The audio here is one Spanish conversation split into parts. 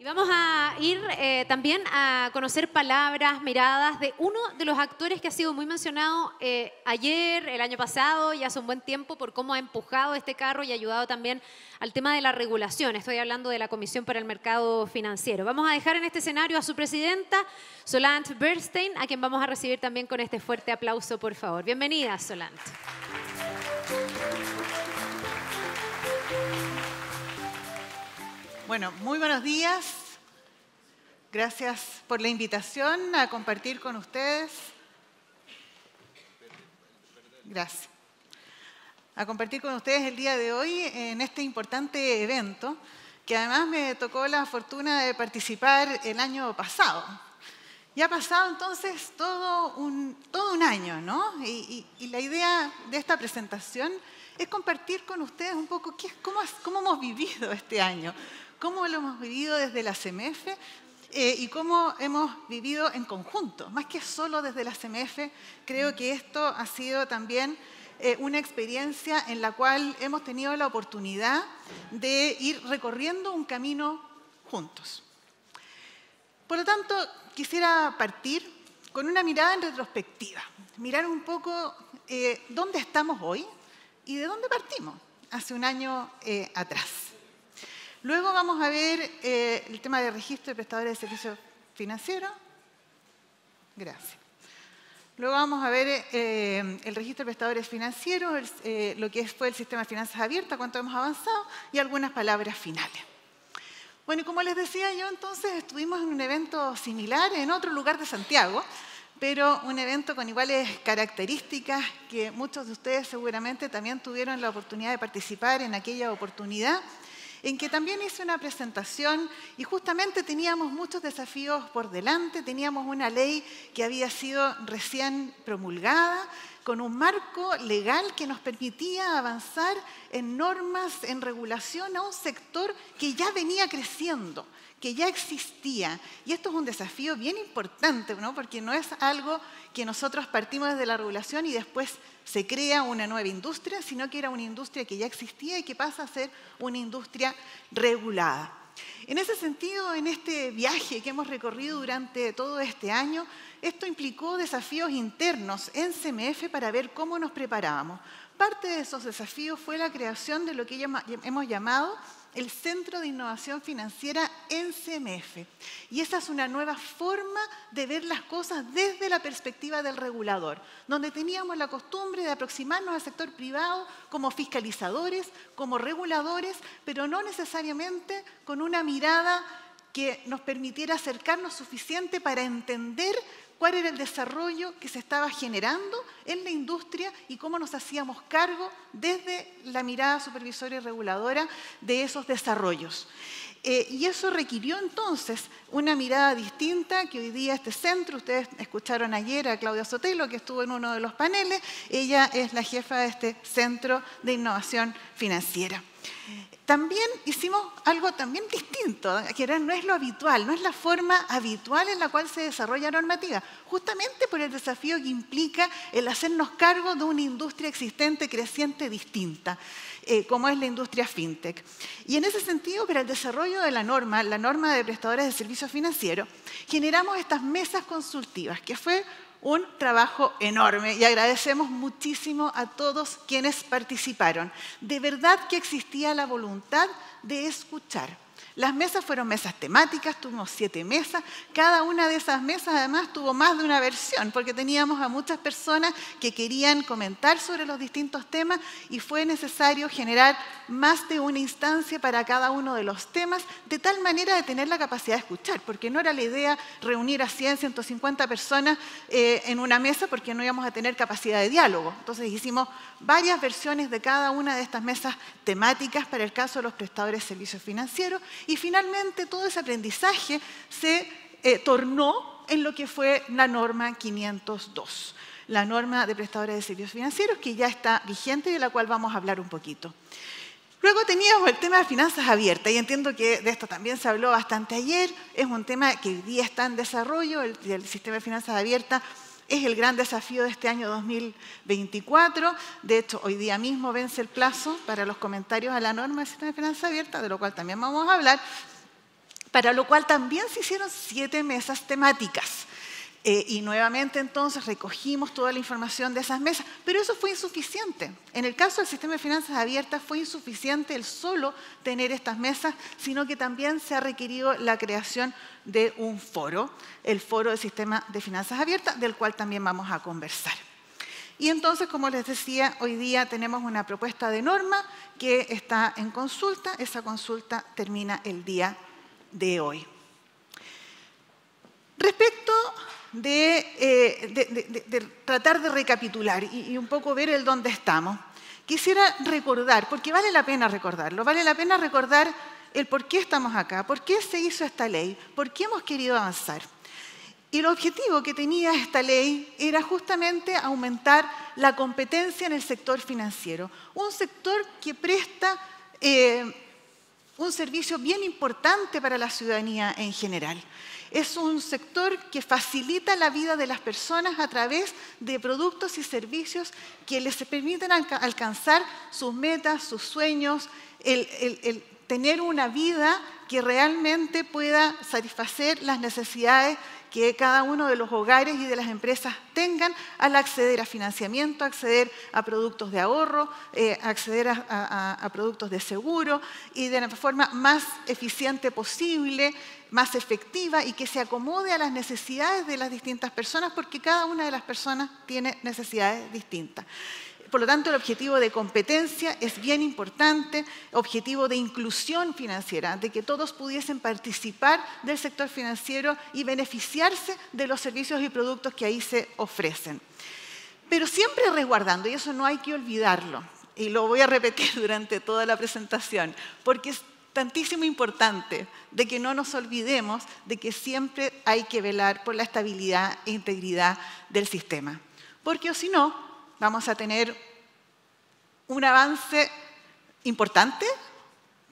Y vamos a ir también a conocer palabras, miradas de uno de los actores que ha sido muy mencionado ayer, el año pasado y hace un buen tiempo por cómo ha empujado este carro y ayudado también al tema de la regulación. Estoy hablando de la Comisión para el Mercado Financiero. Vamos a dejar en este escenario a su presidenta, Solange Bernstein, a quien vamos a recibir también con este fuerte aplauso, por favor. Bienvenida, Solange. Bueno, muy buenos días. Gracias por la invitación a compartir con ustedes. Gracias. A compartir con ustedes el día de hoy en este importante evento, que además me tocó la fortuna de participar el año pasado. Ya ha pasado entonces todo un año, ¿no? Y la idea de esta presentación es compartir con ustedes un poco cómo hemos vivido este año. Cómo lo hemos vivido desde la CMF y cómo hemos vivido en conjunto. Más que solo desde la CMF, creo que esto ha sido también una experiencia en la cual hemos tenido la oportunidad de ir recorriendo un camino juntos. Por lo tanto, quisiera partir con una mirada en retrospectiva. Mirar un poco dónde estamos hoy y de dónde partimos hace un año atrás. Luego vamos a ver el tema del registro de prestadores de servicios financieros. Gracias. Luego vamos a ver el registro de prestadores financieros, lo que fue el sistema de finanzas abiertas, cuánto hemos avanzado y algunas palabras finales. Bueno, y como les decía yo, entonces estuvimos en un evento similar en otro lugar de Santiago, pero un evento con iguales características que muchos de ustedes seguramente también tuvieron la oportunidad de participar en aquella oportunidad, en que también hice una presentación y justamente teníamos muchos desafíos por delante, teníamos una ley que había sido recién promulgada, con un marco legal que nos permitía avanzar en normas, en regulación a un sector que ya venía creciendo, que ya existía. Y esto es un desafío bien importante, ¿no? Porque no es algo que nosotros partimos desde la regulación y después se crea una nueva industria, sino que era una industria que ya existía y que pasa a ser una industria regulada. En ese sentido, en este viaje que hemos recorrido durante todo este año, esto implicó desafíos internos en CMF para ver cómo nos preparábamos. Parte de esos desafíos fue la creación de lo que hemos llamado el Centro de Innovación Financiera en CMF. Y esa es una nueva forma de ver las cosas desde la perspectiva del regulador, donde teníamos la costumbre de aproximarnos al sector privado como fiscalizadores, como reguladores, pero no necesariamente con una mirada que nos permitiera acercarnos suficiente para entender cuál era el desarrollo que se estaba generando en la industria y cómo nos hacíamos cargo desde la mirada supervisora y reguladora de esos desarrollos. Y eso requirió entonces una mirada distinta que hoy día este centro, ustedes escucharon ayer a Claudia Sotelo, que estuvo en uno de los paneles, ella es la jefa de este Centro de Innovación Financiera. También hicimos algo también distinto, que no es lo habitual, no es la forma habitual en la cual se desarrolla normativa, justamente por el desafío que implica el hacernos cargo de una industria existente, creciente, distinta, como es la industria fintech. Y en ese sentido, para el desarrollo de la norma de prestadores de servicios financieros, generamos estas mesas consultivas, que fue un trabajo enorme y agradecemos muchísimo a todos quienes participaron. De verdad que existía la voluntad de escuchar. Las mesas fueron mesas temáticas, tuvimos 7 mesas. Cada una de esas mesas además tuvo más de una versión, porque teníamos a muchas personas que querían comentar sobre los distintos temas y fue necesario generar más de una instancia para cada uno de los temas, de tal manera de tener la capacidad de escuchar, porque no era la idea reunir a 100, 150 personas en una mesa, porque no íbamos a tener capacidad de diálogo. Entonces hicimos varias versiones de cada una de estas mesas temáticas para el caso de los prestadores de servicios financieros. Y finalmente todo ese aprendizaje se tornó en lo que fue la norma 502, la norma de prestadores de servicios financieros que ya está vigente y de la cual vamos a hablar un poquito. Luego teníamos el tema de finanzas abiertas y entiendo que de esto también se habló bastante ayer, es un tema que hoy día está en desarrollo, el sistema de finanzas abiertas es el gran desafío de este año 2024. De hecho, hoy día mismo vence el plazo para los comentarios a la norma del sistema de finanzas abiertas, de lo cual también vamos a hablar. para lo cual también se hicieron 7 mesas temáticas. Y nuevamente entonces recogimos toda la información de esas mesas, pero eso fue insuficiente. En el caso del sistema de finanzas abiertas fue insuficiente el solo tener estas mesas, sino que también se ha requerido la creación de un foro, el foro del sistema de finanzas abiertas, del cual también vamos a conversar. Y entonces, como les decía, hoy día tenemos una propuesta de norma que está en consulta. Esa consulta termina el día de hoy. Respecto de tratar de recapitular y un poco ver el dónde estamos, quisiera recordar, porque vale la pena recordarlo, vale la pena recordar el por qué estamos acá, por qué se hizo esta ley, por qué hemos querido avanzar. Y el objetivo que tenía esta ley era justamente aumentar la competencia en el sector financiero, un sector que presta un servicio bien importante para la ciudadanía en general. Es un sector que facilita la vida de las personas a través de productos y servicios que les permiten alcanzar sus metas, sus sueños, el tener una vida que realmente pueda satisfacer las necesidades que cada uno de los hogares y de las empresas tengan al acceder a financiamiento, acceder a productos de ahorro, acceder a productos de seguro y de la forma más eficiente posible, más efectiva y que se acomode a las necesidades de las distintas personas, porque cada una de las personas tiene necesidades distintas. Por lo tanto, el objetivo de competencia es bien importante, objetivo de inclusión financiera, de que todos pudiesen participar del sector financiero y beneficiarse de los servicios y productos que ahí se ofrecen. Pero siempre resguardando, y eso no hay que olvidarlo, y lo voy a repetir durante toda la presentación, porque es tantísimo importante de que no nos olvidemos de que siempre hay que velar por la estabilidad e integridad del sistema. Porque o si no, vamos a tener un avance importante,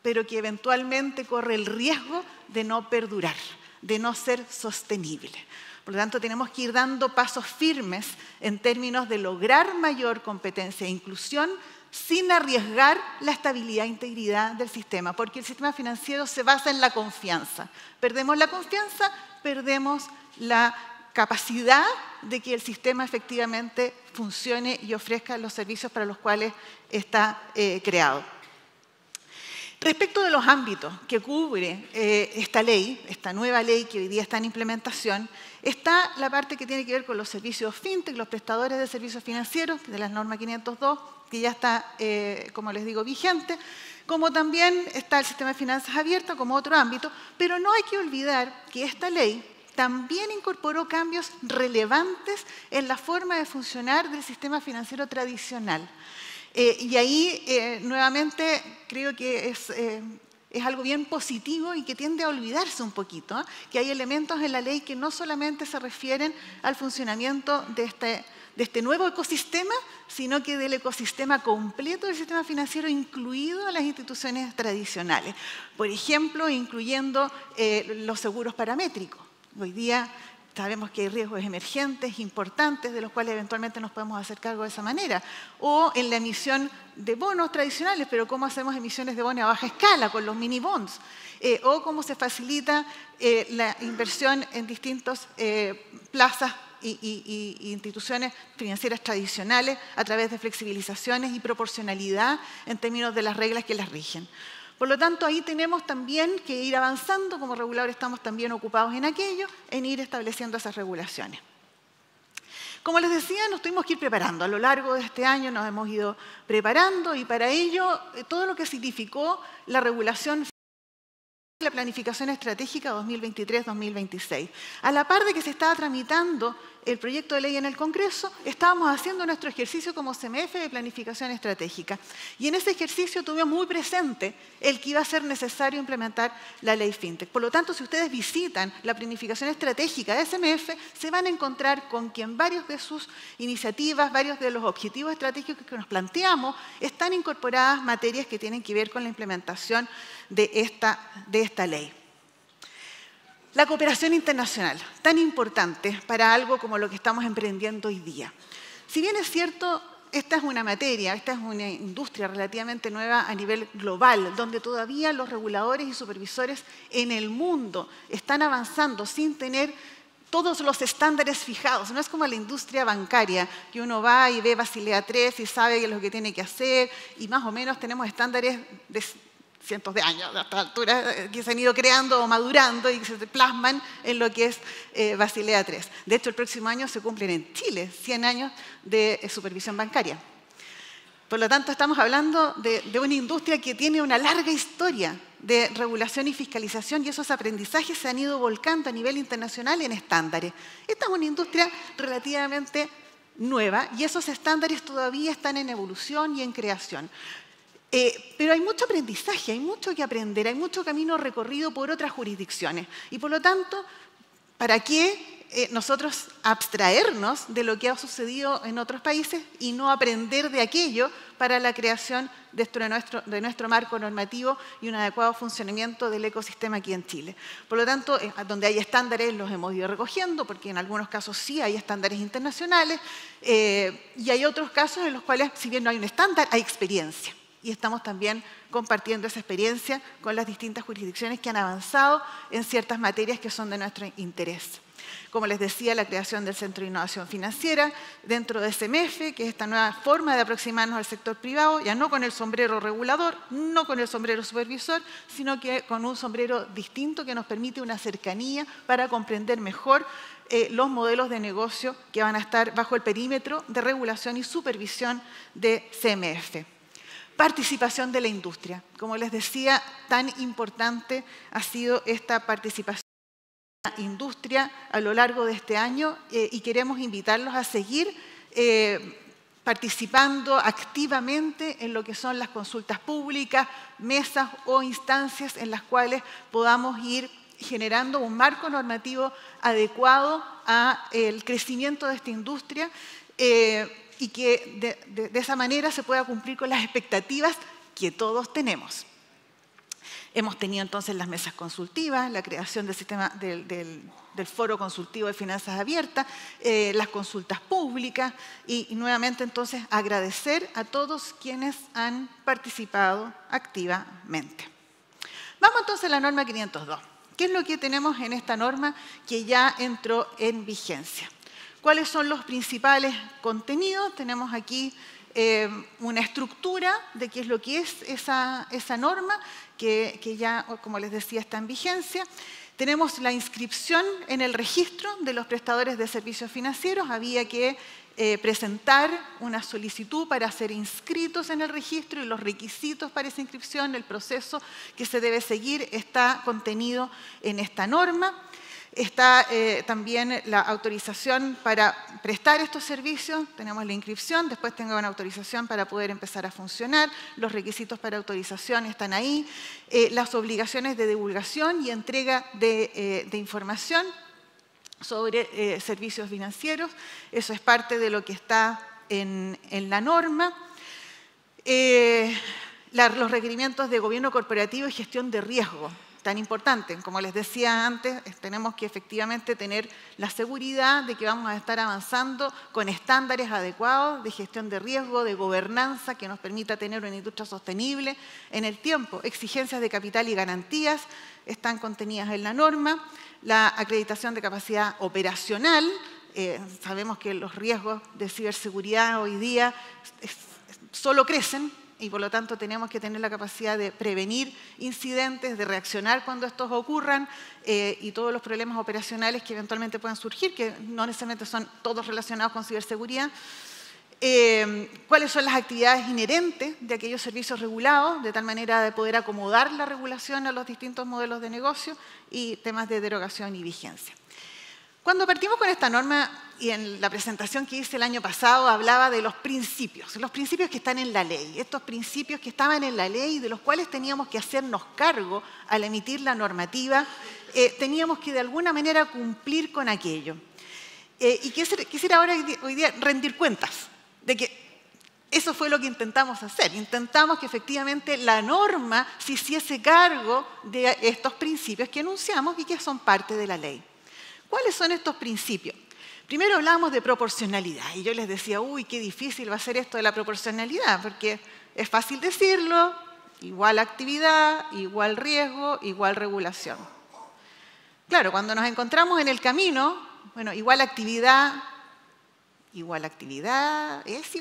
pero que eventualmente corre el riesgo de no perdurar, de no ser sostenible. Por lo tanto, tenemos que ir dando pasos firmes en términos de lograr mayor competencia e inclusión sin arriesgar la estabilidad e integridad del sistema, porque el sistema financiero se basa en la confianza. Perdemos la confianza, perdemos la capacidad de que el sistema efectivamente funcione y ofrezca los servicios para los cuales está creado. Respecto de los ámbitos que cubre esta ley, esta nueva ley que hoy día está en implementación, está la parte que tiene que ver con los servicios fintech, los prestadores de servicios financieros, de la norma 502, que ya está, como les digo, vigente, como también está el sistema de finanzas abiertas como otro ámbito, pero no hay que olvidar que esta ley también incorporó cambios relevantes en la forma de funcionar del sistema financiero tradicional. Y ahí, nuevamente, creo que es algo bien positivo y que tiende a olvidarse un poquito, que hay elementos en la ley que no solamente se refieren al funcionamiento de este nuevo ecosistema, sino que del ecosistema completo del sistema financiero, incluido a las instituciones tradicionales. Por ejemplo, incluyendo los seguros paramétricos. Hoy día sabemos que hay riesgos emergentes importantes de los cuales eventualmente nos podemos hacer cargo de esa manera. O en la emisión de bonos tradicionales, pero cómo hacemos emisiones de bonos a baja escala con los mini bonds. O cómo se facilita la inversión en distintas plazas y instituciones financieras tradicionales a través de flexibilizaciones y proporcionalidad en términos de las reglas que las rigen. Por lo tanto, ahí tenemos también que ir avanzando, como reguladores estamos también ocupados en aquello, en ir estableciendo esas regulaciones. Como les decía, nos tuvimos que ir preparando. A lo largo de este año nos hemos ido preparando y para ello todo lo que significó la regulación, la planificación estratégica 2023-2026. A la par de que se estaba tramitando el proyecto de ley en el Congreso, estábamos haciendo nuestro ejercicio como CMF de planificación estratégica. Y en ese ejercicio tuvimos muy presente el que iba a ser necesario implementar la ley FinTech. Por lo tanto, si ustedes visitan la planificación estratégica de CMF, se van a encontrar con que en varias de sus iniciativas, varios de los objetivos estratégicos que nos planteamos, están incorporadas materias que tienen que ver con la implementación de esta ley. La cooperación internacional, tan importante para algo como lo que estamos emprendiendo hoy día. Si bien es cierto, esta es una materia, esta es una industria relativamente nueva a nivel global, donde todavía los reguladores y supervisores en el mundo están avanzando sin tener todos los estándares fijados. No es como la industria bancaria, que uno va y ve Basilea III y sabe qué es lo que tiene que hacer, y más o menos tenemos estándares de cientos de años a esta altura que se han ido creando o madurando y que se plasman en lo que es Basilea III. De hecho, el próximo año se cumplen en Chile 100 años de supervisión bancaria. Por lo tanto, estamos hablando de una industria que tiene una larga historia de regulación y fiscalización, y esos aprendizajes se han ido volcando a nivel internacional en estándares. Esta es una industria relativamente nueva y esos estándares todavía están en evolución y en creación. Pero hay mucho aprendizaje, hay mucho que aprender, hay mucho camino recorrido por otras jurisdicciones. Y por lo tanto, ¿para qué nosotros abstraernos de lo que ha sucedido en otros países y no aprender de aquello para la creación de nuestro marco normativo y un adecuado funcionamiento del ecosistema aquí en Chile? Por lo tanto, donde hay estándares los hemos ido recogiendo, porque en algunos casos sí hay estándares internacionales, y hay otros casos en los cuales, si bien no hay un estándar, hay experiencia. Y estamos también compartiendo esa experiencia con las distintas jurisdicciones que han avanzado en ciertas materias que son de nuestro interés. Como les decía, la creación del Centro de Innovación Financiera dentro de CMF, que es esta nueva forma de aproximarnos al sector privado, ya no con el sombrero regulador, no con el sombrero supervisor, sino que con un sombrero distinto que nos permite una cercanía para comprender mejor los modelos de negocio que van a estar bajo el perímetro de regulación y supervisión de CMF. Participación de la industria. Como les decía, tan importante ha sido esta participación de la industria a lo largo de este año, y queremos invitarlos a seguir participando activamente en lo que son las consultas públicas, mesas o instancias en las cuales podamos ir generando un marco normativo adecuado al crecimiento de esta industria, y que de esa manera se pueda cumplir con las expectativas que todos tenemos. Hemos tenido entonces las mesas consultivas, la creación del sistema del foro consultivo de finanzas abiertas, las consultas públicas, y nuevamente entonces agradecer a todos quienes han participado activamente. Vamos entonces a la norma 502. ¿Qué es lo que tenemos en esta norma que ya entró en vigencia? ¿Cuáles son los principales contenidos? Tenemos aquí una estructura de qué es lo que es esa norma, que ya, como les decía, está en vigencia. Tenemos la inscripción en el registro de los prestadores de servicios financieros. Había que presentar una solicitud para ser inscritos en el registro, y los requisitos para esa inscripción, el proceso que se debe seguir, está contenido en esta norma. Está también la autorización para prestar estos servicios. Tenemos la inscripción, después tengo una autorización para poder empezar a funcionar. Los requisitos para autorización están ahí. Las obligaciones de divulgación y entrega de información sobre servicios financieros. Eso es parte de lo que está en la norma. Los requerimientos de gobierno corporativo y gestión de riesgo, tan importante. Como les decía antes, tenemos que efectivamente tener la seguridad de que vamos a estar avanzando con estándares adecuados de gestión de riesgo, de gobernanza, que nos permita tener una industria sostenible en el tiempo. Exigencias de capital y garantías están contenidas en la norma. La acreditación de capacidad operacional. Sabemos que los riesgos de ciberseguridad hoy día solo crecen, y por lo tanto tenemos que tener la capacidad de prevenir incidentes, de reaccionar cuando estos ocurran, y todos los problemas operacionales que eventualmente puedan surgir, que no necesariamente son todos relacionados con ciberseguridad. Cuáles son las actividades inherentes de aquellos servicios regulados, de tal manera de poder acomodar la regulación a los distintos modelos de negocio, y temas de derogación y vigencia. Cuando partimos con esta norma, y en la presentación que hice el año pasado, hablaba de los principios que están en la ley, estos principios que estaban en la ley y de los cuales teníamos que hacernos cargo al emitir la normativa, teníamos que de alguna manera cumplir con aquello. Y quisiera ahora, hoy día, rendir cuentas de que eso fue lo que intentamos hacer. Intentamos que efectivamente la norma se hiciese cargo de estos principios que enunciamos y que son parte de la ley. ¿Cuáles son estos principios? Primero hablábamos de proporcionalidad y yo les decía, uy, qué difícil va a ser esto de la proporcionalidad, porque es fácil decirlo, igual actividad, igual riesgo, igual regulación. Claro, cuando nos encontramos en el camino, bueno, igual actividad es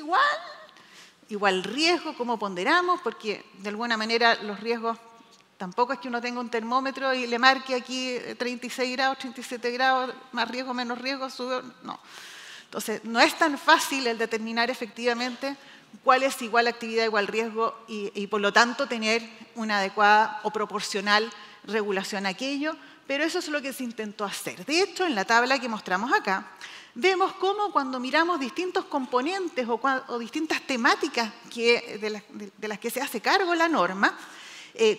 igual riesgo, ¿cómo ponderamos? Porque de alguna manera los riesgos tampoco es que uno tenga un termómetro y le marque aquí 36 grados, 37 grados, más riesgo, menos riesgo, sube, no. Entonces, no es tan fácil el determinar efectivamente cuál es igual actividad, igual riesgo y por lo tanto tener una adecuada o proporcional regulación a aquello, pero eso es lo que se intentó hacer. De hecho, en la tabla que mostramos acá, vemos cómo cuando miramos distintos componentes o distintas temáticas de las que se hace cargo la norma,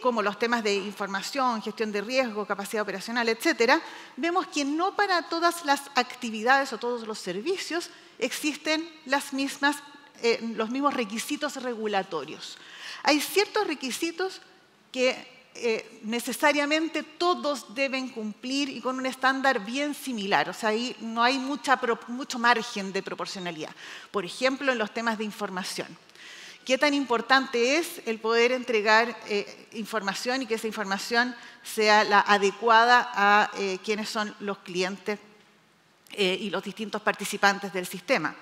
como los temas de información, gestión de riesgo, capacidad operacional, etcétera, vemos que no para todas las actividades o todos los servicios existen los mismos requisitos regulatorios. Hay ciertos requisitos que necesariamente todos deben cumplir y con un estándar bien similar, o sea, ahí no hay mucho margen de proporcionalidad. Por ejemplo, en los temas de información. ¿Qué tan importante es el poder entregar información y que esa información sea la adecuada a quienes son los clientes y los distintos participantes del sistema?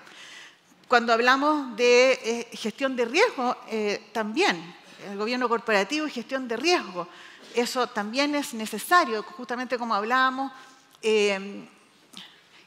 Cuando hablamos de gestión de riesgo, también, el gobierno corporativo y gestión de riesgo, eso también es necesario, justamente como hablábamos,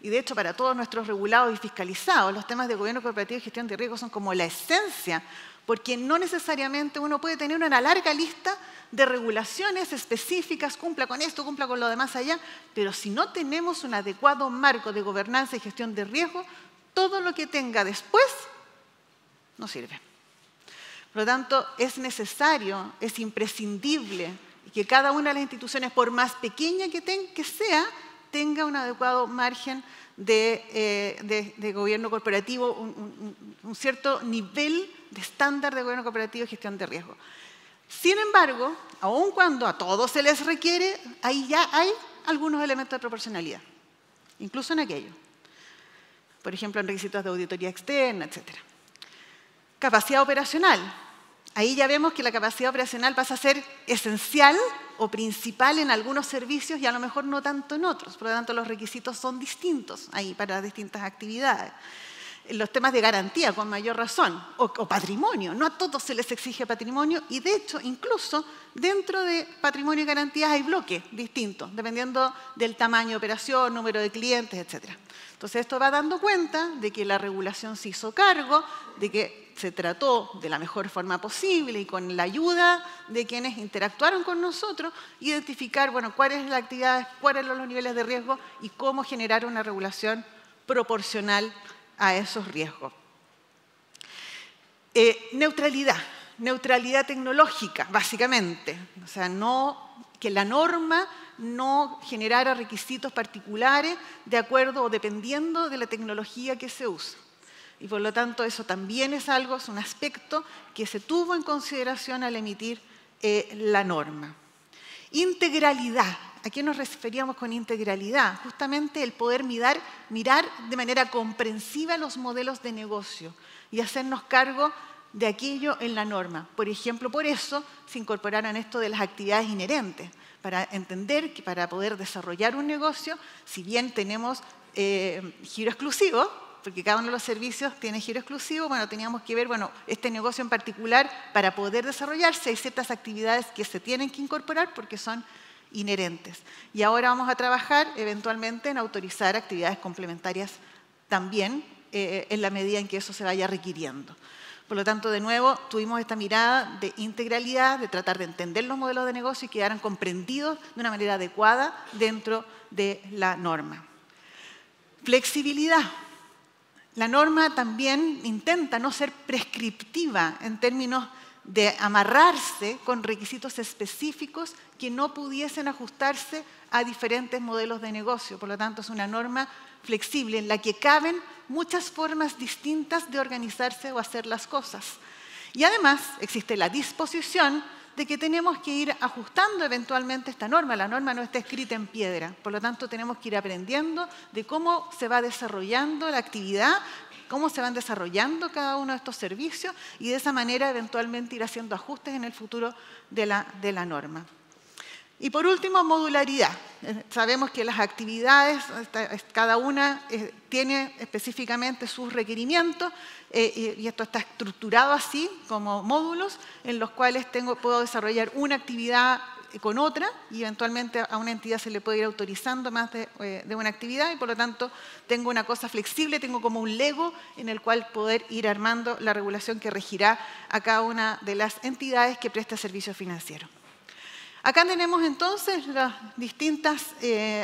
y de hecho para todos nuestros regulados y fiscalizados, los temas de gobierno corporativo y gestión de riesgo son como la esencia, porque no necesariamente uno puede tener una larga lista de regulaciones específicas, cumpla con esto, cumpla con lo demás allá, pero si no tenemos un adecuado marco de gobernanza y gestión de riesgo, todo lo que tenga después no sirve. Por lo tanto, es necesario, es imprescindible que cada una de las instituciones, por más pequeña que sea, tenga un adecuado margen de gobierno corporativo, un cierto nivel de estándar de gobierno corporativo y gestión de riesgo. Sin embargo, aun cuando a todos se les requiere, ahí ya hay algunos elementos de proporcionalidad, incluso en aquello. Por ejemplo, en requisitos de auditoría externa, etc. Capacidad operacional. Ahí ya vemos que la capacidad operacional pasa a ser esencial o principal en algunos servicios y a lo mejor no tanto en otros. Por lo tanto, los requisitos son distintos ahí para distintas actividades. Los temas de garantía, con mayor razón, o patrimonio. No a todos se les exige patrimonio y, de hecho, incluso dentro de patrimonio y garantías hay bloques distintos, dependiendo del tamaño de operación, número de clientes, etc. Entonces, esto va dando cuenta de que la regulación se hizo cargo, de que se trató de la mejor forma posible y con la ayuda de quienes interactuaron con nosotros, identificar, bueno, cuáles son las actividades, cuáles son los niveles de riesgo y cómo generar una regulación proporcional a esos riesgos. Neutralidad tecnológica, básicamente. O sea, que la norma no generara requisitos particulares de acuerdo o dependiendo de la tecnología que se usa. Y por lo tanto, eso también es un aspecto que se tuvo en consideración al emitir la norma. Integralidad. ¿A qué nos referíamos con integralidad? Justamente el poder mirar de manera comprensiva los modelos de negocio y hacernos cargo de aquello en la norma. Por ejemplo, por eso se incorporaron esto de las actividades inherentes, para entender que para poder desarrollar un negocio, si bien tenemos giro exclusivo, porque cada uno de los servicios tiene giro exclusivo, bueno, teníamos que ver, bueno, este negocio en particular, para poder desarrollarse, hay ciertas actividades que se tienen que incorporar porque son inherentes. Y ahora vamos a trabajar eventualmente en autorizar actividades complementarias también en la medida en que eso se vaya requiriendo. Por lo tanto, de nuevo, tuvimos esta mirada de integralidad, de tratar de entender los modelos de negocio y que quedaran comprendidos de una manera adecuada dentro de la norma. Flexibilidad. La norma también intenta no ser prescriptiva en términos de amarrarse con requisitos específicos que no pudiesen ajustarse a diferentes modelos de negocio. Por lo tanto, es una norma flexible en la que caben muchas formas distintas de organizarse o hacer las cosas. Y además existe la disposición de que tenemos que ir ajustando eventualmente esta norma. La norma no está escrita en piedra, por lo tanto tenemos que ir aprendiendo de cómo se va desarrollando la actividad, cómo se van desarrollando cada uno de estos servicios y de esa manera eventualmente ir haciendo ajustes en el futuro de la norma. Y por último, modularidad. Sabemos que las actividades, cada una tiene específicamente sus requerimientos y esto está estructurado así, como módulos, en los cuales puedo desarrollar una actividad con otra y eventualmente a una entidad se le puede ir autorizando más de una actividad y por lo tanto tengo una cosa flexible, tengo como un Lego en el cual poder ir armando la regulación que regirá a cada una de las entidades que presta servicios financieros. Acá tenemos entonces las distintas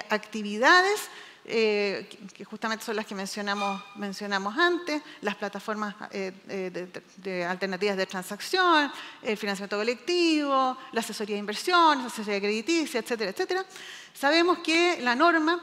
actividades que justamente son las que mencionamos antes, las plataformas de alternativas de transacción, el financiamiento colectivo, la asesoría de inversión, la asesoría crediticia, etcétera, etcétera. Sabemos que la norma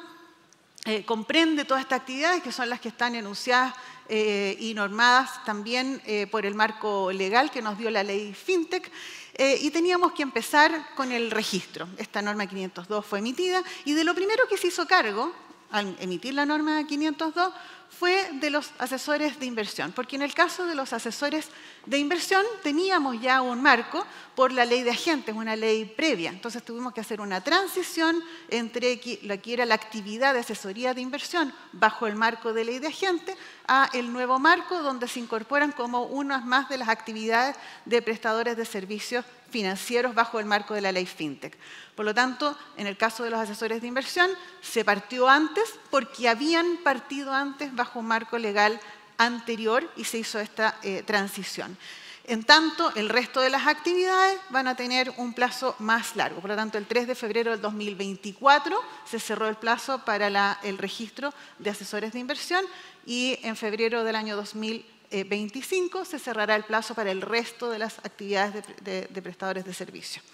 comprende todas estas actividades que son las que están enunciadas y normadas también por el marco legal que nos dio la ley FinTech. Y teníamos que empezar con el registro. Esta norma 502 fue emitida y de lo primero que se hizo cargo al emitir la norma 502 fue de los asesores de inversión, porque en el caso de los asesores de inversión teníamos ya un marco por la ley de agentes, una ley previa. Entonces tuvimos que hacer una transición entre lo que era la actividad de asesoría de inversión bajo el marco de ley de agentes a el nuevo marco donde se incorporan como unas más de las actividades de prestadores de servicios financieros bajo el marco de la ley FinTech. Por lo tanto, en el caso de los asesores de inversión, se partió antes porque habían partido antes bajo un marco legal anterior y se hizo esta transición. En tanto, el resto de las actividades van a tener un plazo más largo. Por lo tanto, el 3 de febrero del 2024 se cerró el plazo para el registro de asesores de inversión y en febrero del año 2025 se cerrará el plazo para el resto de las actividades de prestadores de servicios.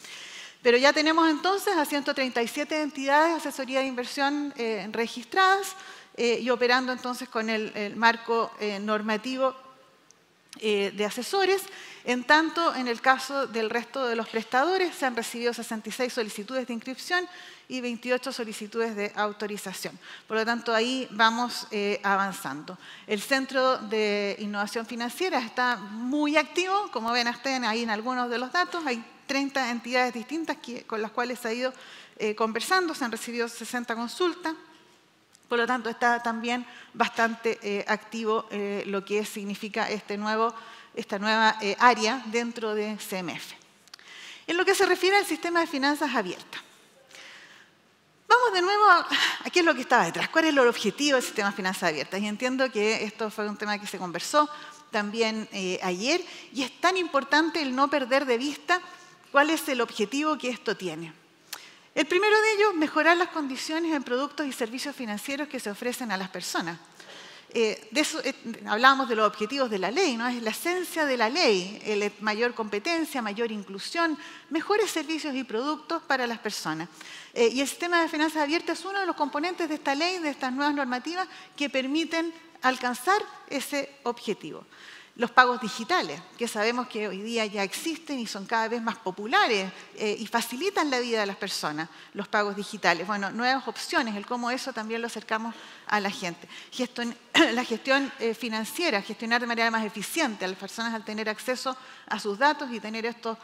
Pero ya tenemos entonces a 137 entidades de asesoría de inversión registradas y operando entonces con el marco normativo de asesores. En tanto, en el caso del resto de los prestadores, se han recibido 66 solicitudes de inscripción y 28 solicitudes de autorización. Por lo tanto, ahí vamos avanzando. El Centro de Innovación Financiera está muy activo, como ven ustedes ahí en algunos de los datos. Hay 30 entidades distintas con las cuales se ha ido conversando, se han recibido 60 consultas. Por lo tanto, está también bastante activo lo que significa esta nueva área dentro de CMF. En lo que se refiere al sistema de finanzas abiertas. Vamos de nuevo a qué es lo que estaba detrás, cuál es el objetivo del sistema de finanzas abiertas. Y entiendo que esto fue un tema que se conversó también ayer y es tan importante el no perder de vista cuál es el objetivo que esto tiene. El primero de ellos, mejorar las condiciones en productos y servicios financieros que se ofrecen a las personas. De eso hablábamos de los objetivos de la ley, ¿no? Es la esencia de la ley, mayor competencia, mayor inclusión, mejores servicios y productos para las personas. Y el sistema de finanzas abiertas es uno de los componentes de esta ley, de estas nuevas normativas que permiten alcanzar ese objetivo. Los pagos digitales, que sabemos que hoy día ya existen y son cada vez más populares y facilitan la vida de las personas, los pagos digitales. Bueno, nuevas opciones, el cómo eso también lo acercamos a la gente. La gestión financiera, gestionar de manera más eficiente a las personas al tener acceso a sus datos y tener estos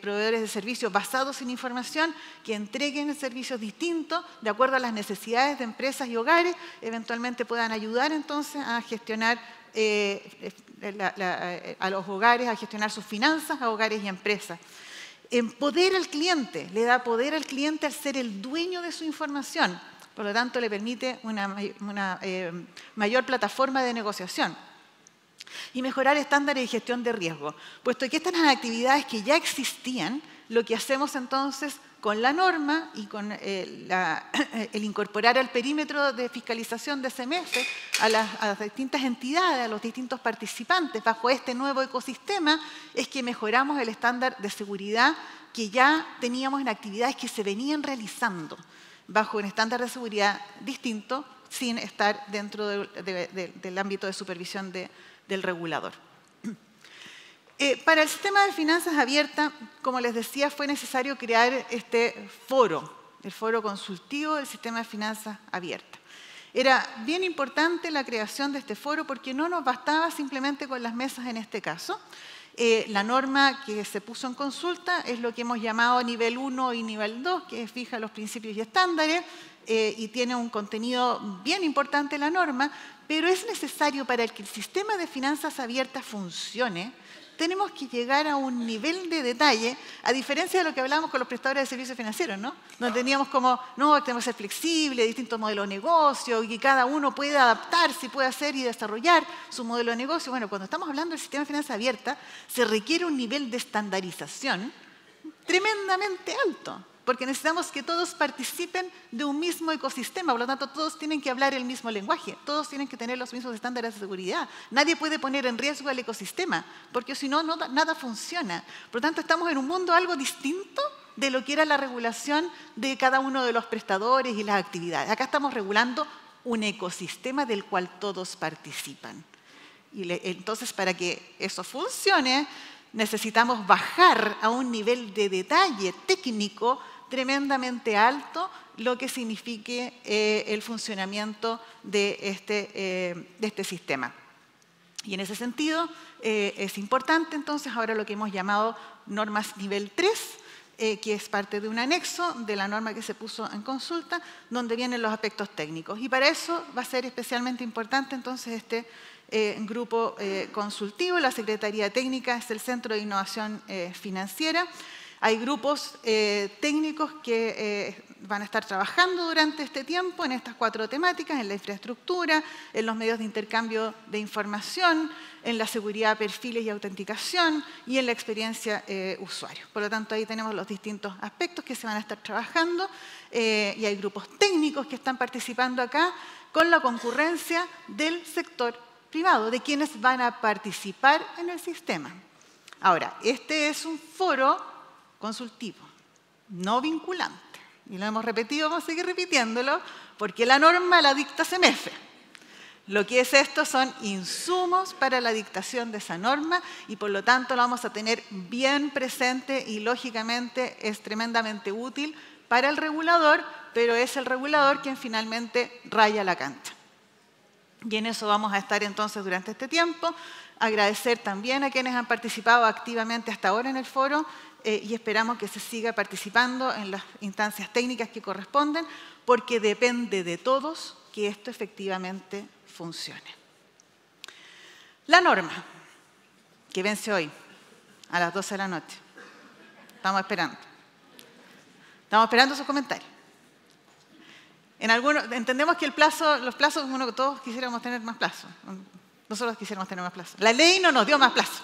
proveedores de servicios basados en información que entreguen servicios distintos de acuerdo a las necesidades de empresas y hogares, eventualmente puedan ayudar entonces a gestionar a los hogares, a gestionar sus finanzas a hogares y empresas. Poder al cliente, le da poder al cliente al ser el dueño de su información. Por lo tanto, le permite una mayor plataforma de negociación. Y mejorar estándares de gestión de riesgo. Puesto que estas eran actividades que ya existían, lo que hacemos entonces con la norma y con el incorporar al perímetro de fiscalización de CMF a las distintas entidades, a los distintos participantes bajo este nuevo ecosistema, es que mejoramos el estándar de seguridad que ya teníamos en actividades que se venían realizando bajo un estándar de seguridad distinto sin estar dentro del ámbito de supervisión del regulador. Para el sistema de finanzas abiertas, como les decía, fue necesario crear este foro, el foro consultivo del sistema de finanzas abiertas. Era bien importante la creación de este foro porque no nos bastaba simplemente con las mesas en este caso. La norma que se puso en consulta es lo que hemos llamado nivel 1 y nivel 2, que fija los principios y estándares y tiene un contenido bien importante la norma, pero es necesario para que el sistema de finanzas abiertas funcione. Tenemos que llegar a un nivel de detalle, a diferencia de lo que hablábamos con los prestadores de servicios financieros, ¿no? Donde teníamos como, no, tenemos que ser flexibles, distintos modelos de negocio, y que cada uno puede adaptarse, puede hacer y desarrollar su modelo de negocio. Bueno, cuando estamos hablando del sistema de finanzas abiertas, se requiere un nivel de estandarización tremendamente alto, porque necesitamos que todos participen de un mismo ecosistema, por lo tanto todos tienen que hablar el mismo lenguaje, todos tienen que tener los mismos estándares de seguridad. Nadie puede poner en riesgo el ecosistema, porque si no, nada funciona. Por lo tanto, estamos en un mundo algo distinto de lo que era la regulación de cada uno de los prestadores y las actividades. Acá estamos regulando un ecosistema del cual todos participan. Y entonces, para que eso funcione, necesitamos bajar a un nivel de detalle técnico tremendamente alto lo que signifique el funcionamiento de este sistema. Y en ese sentido es importante entonces ahora lo que hemos llamado normas nivel 3, que es parte de un anexo de la norma que se puso en consulta, donde vienen los aspectos técnicos. Y para eso va a ser especialmente importante entonces este grupo consultivo. La Secretaría Técnica es el Centro de Innovación Financiera. Hay grupos técnicos que van a estar trabajando durante este tiempo en estas 4 temáticas, en la infraestructura, en los medios de intercambio de información, en la seguridad, perfiles y autenticación y en la experiencia usuario. Por lo tanto, ahí tenemos los distintos aspectos que se van a estar trabajando y hay grupos técnicos que están participando acá con la concurrencia del sector privado, de quienes van a participar en el sistema. Ahora, este es un foro consultivo, no vinculante. Y lo hemos repetido, vamos a seguir repitiéndolo, porque la norma la dicta CEMEFE. Lo que es esto son insumos para la dictación de esa norma y por lo tanto lo vamos a tener bien presente y lógicamente es tremendamente útil para el regulador, pero es el regulador quien finalmente raya la cancha. Y en eso vamos a estar entonces durante este tiempo. Agradecer también a quienes han participado activamente hasta ahora en el foro y esperamos que se siga participando en las instancias técnicas que corresponden, porque depende de todos que esto efectivamente funcione. La norma, que vence hoy a las 12 de la noche. Estamos esperando. Estamos esperando sus comentarios. Entendemos que los plazos, bueno, todos quisiéramos tener más plazo. Nosotros quisiéramos tener más plazo. La ley no nos dio más plazo.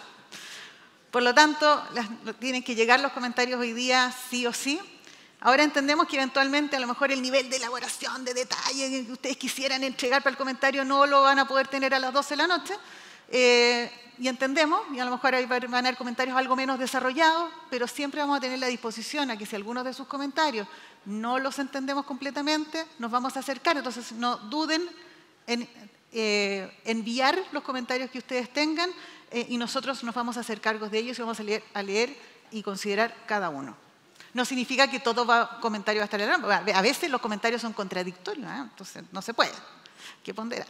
Por lo tanto, tienen que llegar los comentarios hoy día sí o sí. Ahora entendemos que eventualmente a lo mejor el nivel de elaboración, de detalle que ustedes quisieran entregar para el comentario no lo van a poder tener a las 12 de la noche. Y entendemos, y a lo mejor ahí van a haber comentarios algo menos desarrollados, pero siempre vamos a tener la disposición a que si algunos de sus comentarios no los entendemos completamente, nos vamos a acercar. Entonces no duden en enviar los comentarios que ustedes tengan y nosotros nos vamos a hacer cargos de ellos y vamos a leer y considerar cada uno. No significa que todo comentario va a estar en el... A veces los comentarios son contradictorios, entonces no se puede, hay que ponderar.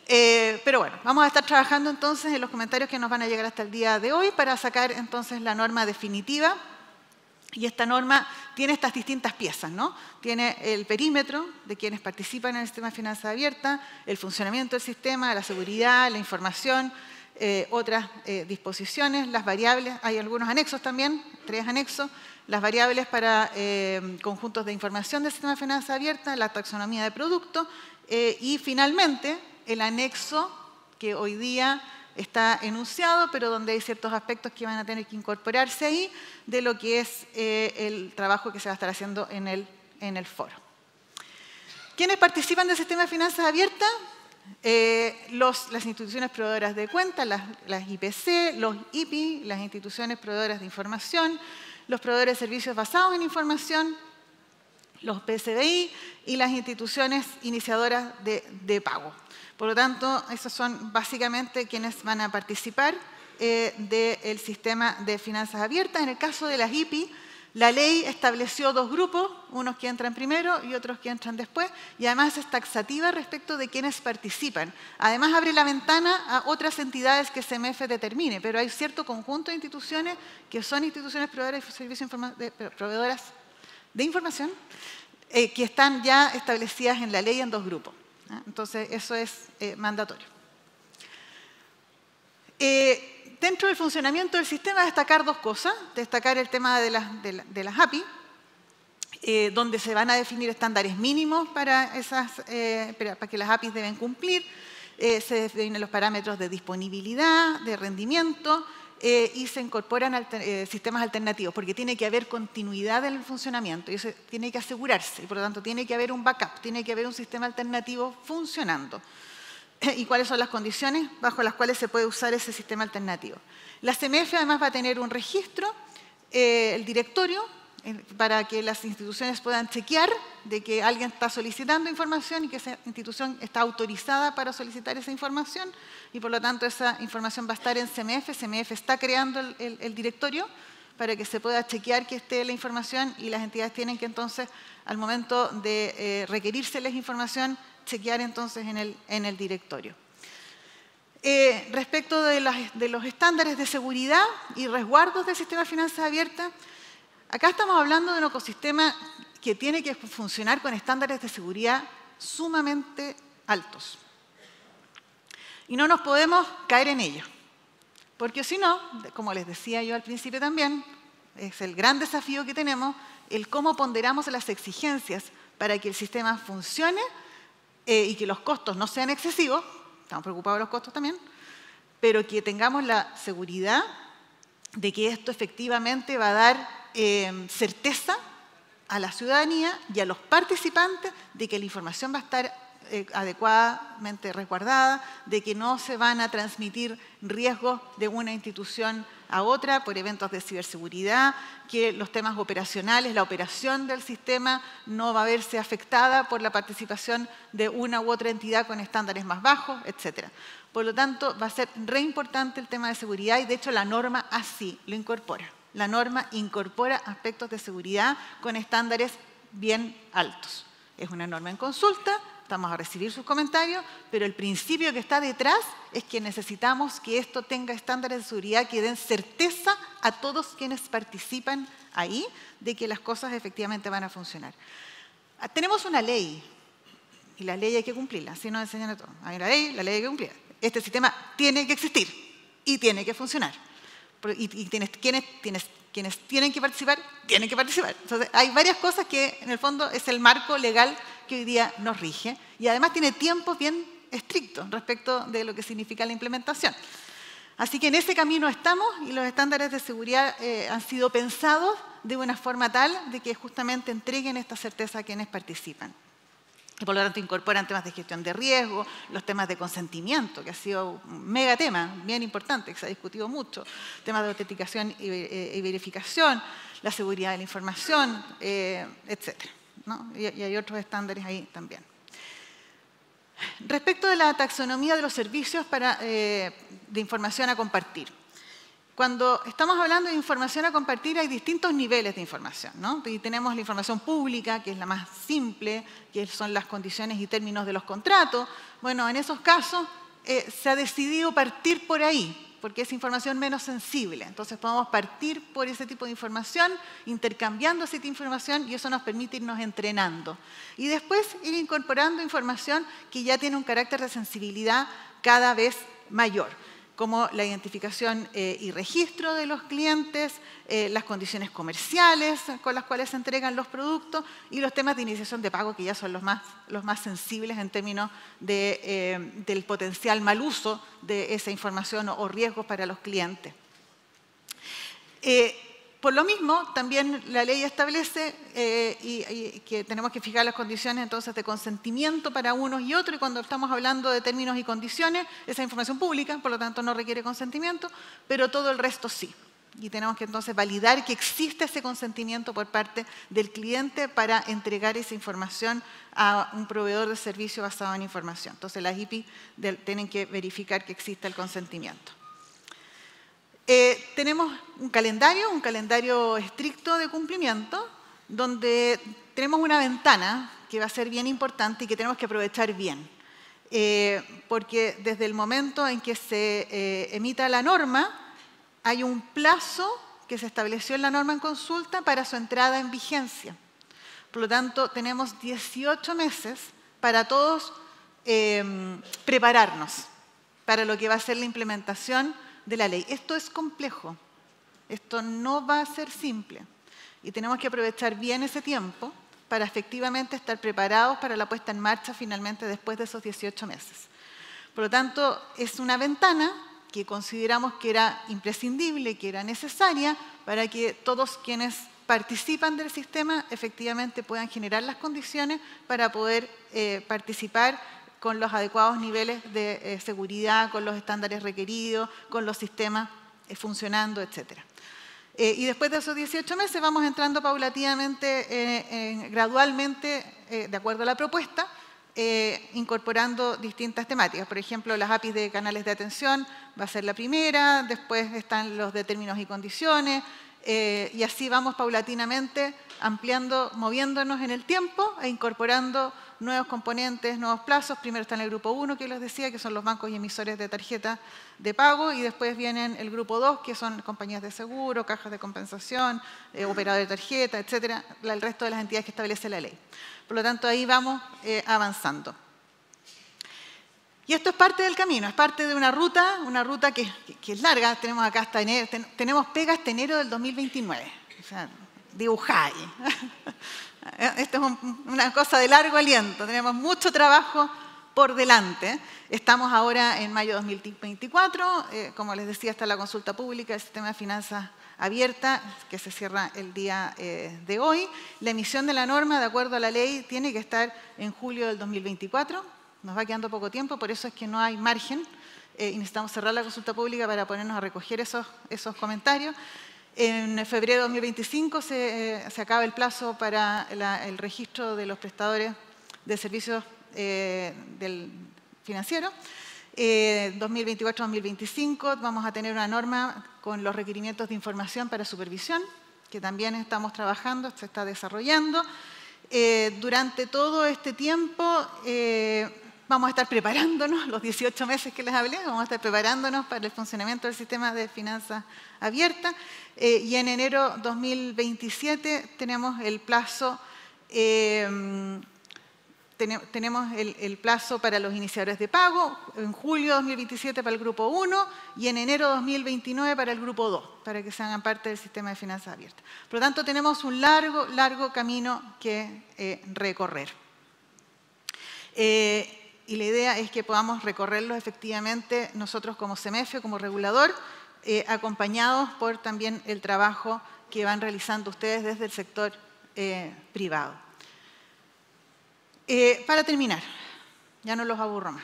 Pero bueno, vamos a estar trabajando entonces en los comentarios que nos van a llegar hasta el día de hoy para sacar entonces la norma definitiva. Y esta norma tiene estas distintas piezas, ¿no? Tiene el perímetro de quienes participan en el sistema de finanzas abiertas, el funcionamiento del sistema, la seguridad, la información, otras disposiciones, las variables, hay algunos anexos también, 3 anexos, las variables para conjuntos de información del sistema de finanzas abiertas, la taxonomía de productos y finalmente el anexo que hoy día está enunciado, pero donde hay ciertos aspectos que van a tener que incorporarse ahí de lo que es el trabajo que se va a estar haciendo en el foro. ¿Quiénes participan del sistema de finanzas abiertas? Las instituciones proveedoras de cuentas, las IPC, los IPI, las instituciones proveedoras de información, los proveedores de servicios basados en información, los PSBI y las instituciones iniciadoras de pago. Por lo tanto, esos son básicamente quienes van a participar del sistema de finanzas abiertas. En el caso de las IPI, la ley estableció dos grupos, unos que entran primero y otros que entran después, y además es taxativa respecto de quienes participan. Además abre la ventana a otras entidades que CMF determine, pero hay cierto conjunto de instituciones que son instituciones proveedoras de servicios proveedoras de información que están ya establecidas en la ley en dos grupos. Entonces eso es mandatorio. Dentro del funcionamiento del sistema, destacar dos cosas. Destacar el tema de las API, donde se van a definir estándares mínimos para que las APIs deben cumplir. Se definen los parámetros de disponibilidad, de rendimiento, y se incorporan sistemas alternativos, porque tiene que haber continuidad en el funcionamiento, y eso tiene que asegurarse, y por lo tanto tiene que haber un backup, tiene que haber un sistema alternativo funcionando. ¿Y cuáles son las condiciones bajo las cuales se puede usar ese sistema alternativo? La CMF además va a tener un registro, el directorio, para que las instituciones puedan chequear de que alguien está solicitando información y que esa institución está autorizada para solicitar esa información, y por lo tanto esa información va a estar en CMF. CMF está creando el directorio para que se pueda chequear que esté la información, y las entidades tienen que entonces, al momento de requerírseles información, chequear entonces en el directorio. Respecto de los estándares de seguridad y resguardos del sistema de finanzas abiertas, acá estamos hablando de un ecosistema que tiene que funcionar con estándares de seguridad sumamente altos. Y no nos podemos caer en ello, porque si no, como les decía yo al principio también, es el gran desafío que tenemos, el cómo ponderamos las exigencias para que el sistema funcione y que los costos no sean excesivos. Estamos preocupados de los costos también, pero que tengamos la seguridad de que esto efectivamente va a dar certeza a la ciudadanía y a los participantes de que la información va a estar adecuadamente resguardada, de que no se van a transmitir riesgos de una institución a otra por eventos de ciberseguridad, que los temas operacionales, la operación del sistema no va a verse afectada por la participación de una u otra entidad con estándares más bajos, etc. Por lo tanto, va a ser re importante el tema de seguridad, y de hecho la norma así lo incorpora. La norma incorpora aspectos de seguridad con estándares bien altos. Es una norma en consulta, vamos a recibir sus comentarios, pero el principio que está detrás es que necesitamos que esto tenga estándares de seguridad que den certeza a todos quienes participan ahí de que las cosas efectivamente van a funcionar. Tenemos una ley, y la ley hay que cumplirla, así nos enseñan a todos. Hay una ley, la ley hay que cumplirla. Este sistema tiene que existir y tiene que funcionar. Y quienes tienen que participar, tienen que participar. Entonces, hay varias cosas que en el fondo es el marco legal que hoy día nos rige, y además tiene tiempos bien estrictos respecto de lo que significa la implementación. Así que en ese camino estamos, y los estándares de seguridad han sido pensados de una forma tal de que justamente entreguen esta certeza a quienes participan. Y por lo tanto incorporan temas de gestión de riesgo, los temas de consentimiento, que ha sido un mega tema, bien importante, que se ha discutido mucho, temas de autenticación y verificación, la seguridad de la información, etc. ¿no? Y hay otros estándares ahí también. Respecto de la taxonomía de los servicios de información a compartir. Cuando estamos hablando de información a compartir, hay distintos niveles de información, ¿no? Y tenemos la información pública, que es la más simple, que son las condiciones y términos de los contratos. Bueno, en esos casos se ha decidido partir por ahí, porque es información menos sensible. Entonces podemos partir por ese tipo de información, intercambiando esa información, y eso nos permite irnos entrenando. Y después ir incorporando información que ya tiene un carácter de sensibilidad cada vez mayor, como la identificación y registro de los clientes, las condiciones comerciales con las cuales se entregan los productos, y los temas de iniciación de pago, que ya son los más sensibles en términos del potencial mal uso de esa información o riesgos para los clientes. Por lo mismo, también la ley establece que tenemos que fijar las condiciones entonces de consentimiento para unos y otros, y cuando estamos hablando de términos y condiciones, esa información pública, por lo tanto no requiere consentimiento, pero todo el resto sí. Y tenemos que entonces validar que existe ese consentimiento por parte del cliente para entregar esa información a un proveedor de servicio basado en información. Entonces las IPI tienen que verificar que exista el consentimiento. Tenemos un calendario estricto de cumplimiento, donde tenemos una ventana que va a ser bien importante y que tenemos que aprovechar bien. Porque desde el momento en que se emita la norma, hay un plazo que se estableció en la norma en consulta para su entrada en vigencia. Por lo tanto, tenemos 18 meses para todos prepararnos para lo que va a ser la implementación de la ley. Esto es complejo, esto no va a ser simple y tenemos que aprovechar bien ese tiempo para efectivamente estar preparados para la puesta en marcha finalmente después de esos 18 meses. Por lo tanto, es una ventana que consideramos que era imprescindible, que era necesaria para que todos quienes participan del sistema efectivamente puedan generar las condiciones para poder participar con los adecuados niveles de seguridad, con los estándares requeridos, con los sistemas funcionando, etc. Y después de esos 18 meses vamos entrando paulatinamente, gradualmente, de acuerdo a la propuesta, incorporando distintas temáticas. Por ejemplo, las APIs de canales de atención va a ser la primera, después están los de términos y condiciones, y así vamos paulatinamente ampliando, moviéndonos en el tiempo e incorporando nuevos componentes, nuevos plazos. Primero está en el grupo 1, que les decía, que son los bancos y emisores de tarjeta de pago, y después vienen el grupo 2, que son compañías de seguro, cajas de compensación, operadores de tarjeta, etcétera, el resto de las entidades que establece la ley. Por lo tanto, ahí vamos avanzando. Y esto es parte del camino, es parte de una ruta que es larga. Tenemos acá hasta enero, tenemos pega hasta enero del 2029. O sea, dibujá ahí. Esto es una cosa de largo aliento. Tenemos mucho trabajo por delante. Estamos ahora en mayo de 2024. Como les decía, está la consulta pública del sistema de finanzas abierta, que se cierra el día de hoy. La emisión de la norma, de acuerdo a la ley, tiene que estar en julio del 2024. Nos va quedando poco tiempo, por eso es que no hay margen y necesitamos cerrar la consulta pública para ponernos a recoger esos comentarios. En febrero de 2025 se acaba el plazo para el registro de los prestadores de servicios del financiero. 2024-2025 vamos a tener una norma con los requerimientos de información para supervisión, que también estamos trabajando, se está desarrollando. Durante todo este tiempo vamos a estar preparándonos, los 18 meses que les hablé, vamos a estar preparándonos para el funcionamiento del sistema de finanzas abiertas. Y en enero 2027 tenemos el plazo, el plazo para los iniciadores de pago, en julio 2027 para el grupo 1 y en enero 2029 para el grupo 2, para que se hagan parte del sistema de finanzas abiertas. Por lo tanto, tenemos un largo camino que recorrer. Y la idea es que podamos recorrerlo efectivamente nosotros como CEMEFE, como regulador, acompañados por también el trabajo que van realizando ustedes desde el sector privado. Para terminar, ya no los aburro más.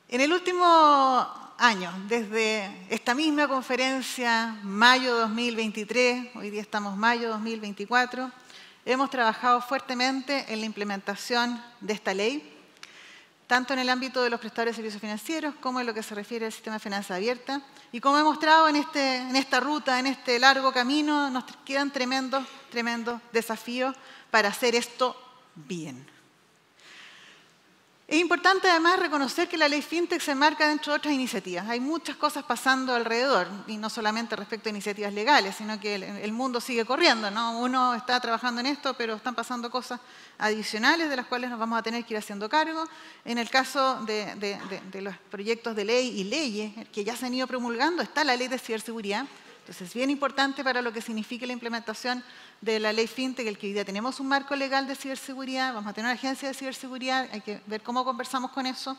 En el último año, desde esta misma conferencia, mayo 2023, hoy día estamos mayo 2024, hemos trabajado fuertemente en la implementación de esta ley, tanto en el ámbito de los prestadores de servicios financieros como en lo que se refiere al sistema de finanzas abiertas. Y como he mostrado en esta ruta, en este largo camino, nos quedan tremendos desafíos para hacer esto bien. Es importante además reconocer que la ley FinTech se enmarca dentro de otras iniciativas. Hay muchas cosas pasando alrededor, y no solamente respecto a iniciativas legales, sino que el mundo sigue corriendo, ¿no? Uno está trabajando en esto, pero están pasando cosas adicionales de las cuales nos vamos a tener que ir haciendo cargo. En el caso de los proyectos de ley y leyes que ya se han ido promulgando, está la ley de ciberseguridad. Entonces, es bien importante para lo que signifique la implementación de la ley FinTech, el que hoy día tenemos un marco legal de ciberseguridad, vamos a tener una agencia de ciberseguridad, hay que ver cómo conversamos con eso.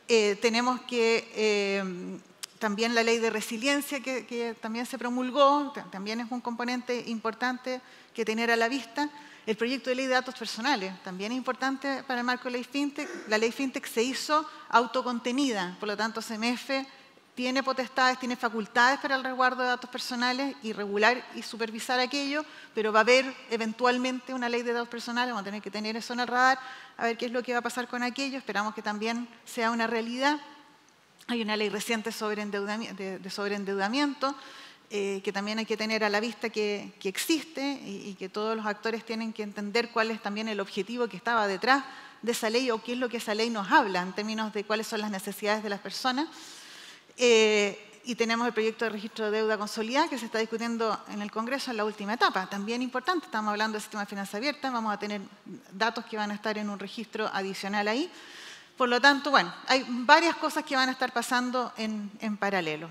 Tenemos que también la ley de resiliencia que también se promulgó, también es un componente importante que tener a la vista. El proyecto de ley de datos personales también es importante para el marco de la ley FinTech. La ley FinTech se hizo autocontenida, por lo tanto CEMEFE tiene potestades, tiene facultades para el resguardo de datos personales y regular y supervisar aquello, pero va a haber eventualmente una ley de datos personales, vamos a tener que tener eso en el radar, a ver qué es lo que va a pasar con aquello, esperamos que también sea una realidad. Hay una ley reciente de sobreendeudamiento que también hay que tener a la vista que existe y que todos los actores tienen que entender cuál es también el objetivo que estaba detrás de esa ley o qué es lo que esa ley nos habla en términos de cuáles son las necesidades de las personas. Y tenemos el proyecto de registro de deuda consolidada que se está discutiendo en el Congreso en la última etapa. También importante, estamos hablando del sistema de finanzas abiertas, vamos a tener datos que van a estar en un registro adicional ahí. Por lo tanto, bueno, hay varias cosas que van a estar pasando en paralelo.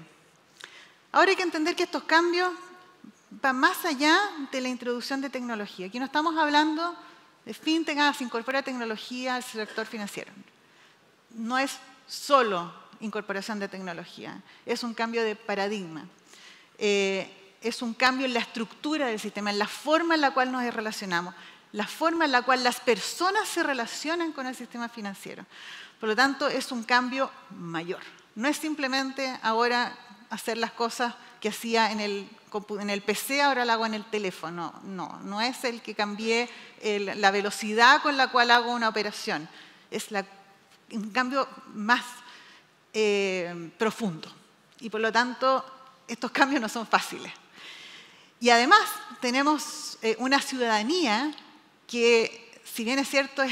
Ahora hay que entender que estos cambios van más allá de la introducción de tecnología. Aquí no estamos hablando de fintech, se incorpora tecnología al sector financiero. No es solo incorporación de tecnología, es un cambio de paradigma. Es un cambio en la estructura del sistema, en la forma en la cual nos relacionamos, la forma en la cual las personas se relacionan con el sistema financiero. Por lo tanto, es un cambio mayor. No es simplemente ahora hacer las cosas que hacía en el PC, ahora la hago en el teléfono. No es el que cambie la velocidad con la cual hago una operación. Es un cambio más profundo. Y por lo tanto, estos cambios no son fáciles. Y además, tenemos una ciudadanía que, si bien es cierto,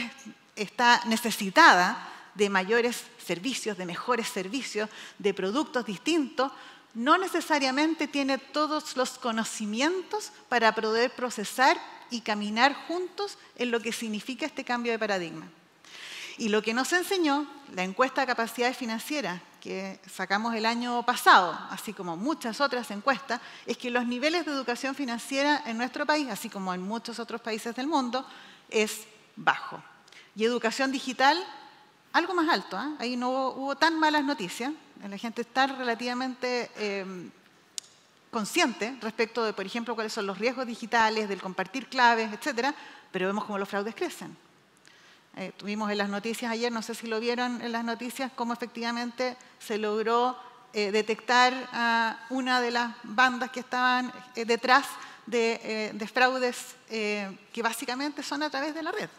está necesitada de mayores servicios, de mejores servicios, de productos distintos, no necesariamente tiene todos los conocimientos para poder procesar y caminar juntos en lo que significa este cambio de paradigma. Y lo que nos enseñó la encuesta de capacidades financieras que sacamos el año pasado, así como muchas otras encuestas, es que los niveles de educación financiera en nuestro país, así como en muchos otros países del mundo, es bajo. Y educación digital, algo más alto. Ahí no hubo tan malas noticias. La gente está relativamente consciente respecto de, por ejemplo, cuáles son los riesgos digitales, del compartir claves, etcétera, pero vemos cómo los fraudes crecen. Tuvimos en las noticias ayer, no sé si lo vieron en las noticias, cómo efectivamente se logró detectar a una de las bandas que estaban detrás de fraudes que básicamente son a través de la red.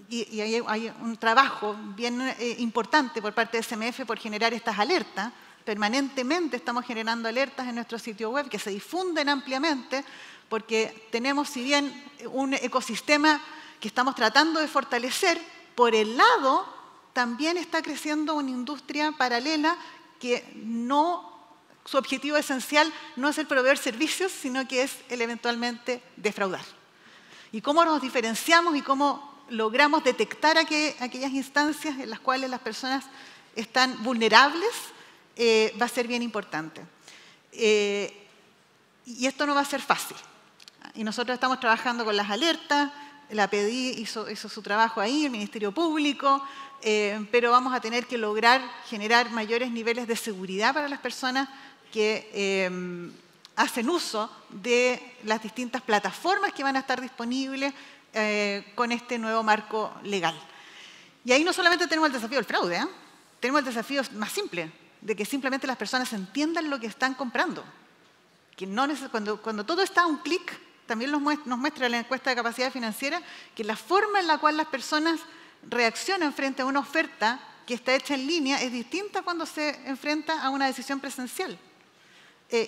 Y hay un trabajo bien importante por parte de CMF por generar estas alertas. Permanentemente estamos generando alertas en nuestro sitio web que se difunden ampliamente porque tenemos, si bien, un ecosistema que estamos tratando de fortalecer, por el lado también está creciendo una industria paralela que su objetivo esencial no es el proveer servicios, sino que es el eventualmente defraudar. Y cómo nos diferenciamos y cómo logramos detectar aquellas instancias en las cuales las personas están vulnerables va a ser bien importante. Y esto no va a ser fácil. Y nosotros estamos trabajando con las alertas. La PDI hizo su trabajo ahí, el Ministerio Público, pero vamos a tener que lograr generar mayores niveles de seguridad para las personas que hacen uso de las distintas plataformas que van a estar disponibles con este nuevo marco legal. Y ahí no solamente tenemos el desafío del fraude, tenemos el desafío más simple, de que simplemente las personas entiendan lo que están comprando. Que cuando todo está a un clic, también nos muestra la encuesta de capacidad financiera que la forma en la cual las personas reaccionan frente a una oferta que está hecha en línea es distinta cuando se enfrenta a una decisión presencial.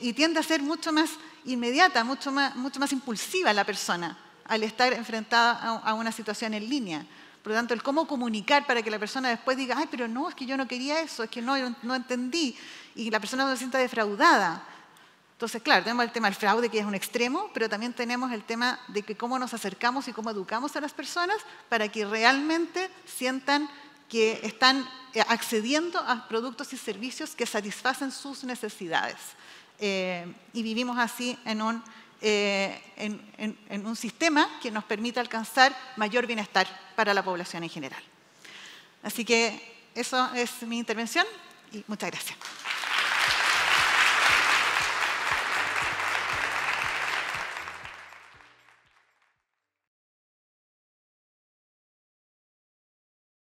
Y tiende a ser mucho más inmediata, mucho más impulsiva la persona al estar enfrentada a una situación en línea. Por lo tanto, el cómo comunicar para que la persona después diga, ay, pero no, es que yo no quería eso, es que no entendí, y la persona no se sienta defraudada. Entonces, claro, tenemos el tema del fraude, que es un extremo, pero también tenemos el tema de que cómo nos acercamos y cómo educamos a las personas para que realmente sientan que están accediendo a productos y servicios que satisfacen sus necesidades. Y vivimos así en un sistema que nos permite alcanzar mayor bienestar para la población en general. Así que eso es mi intervención y muchas gracias.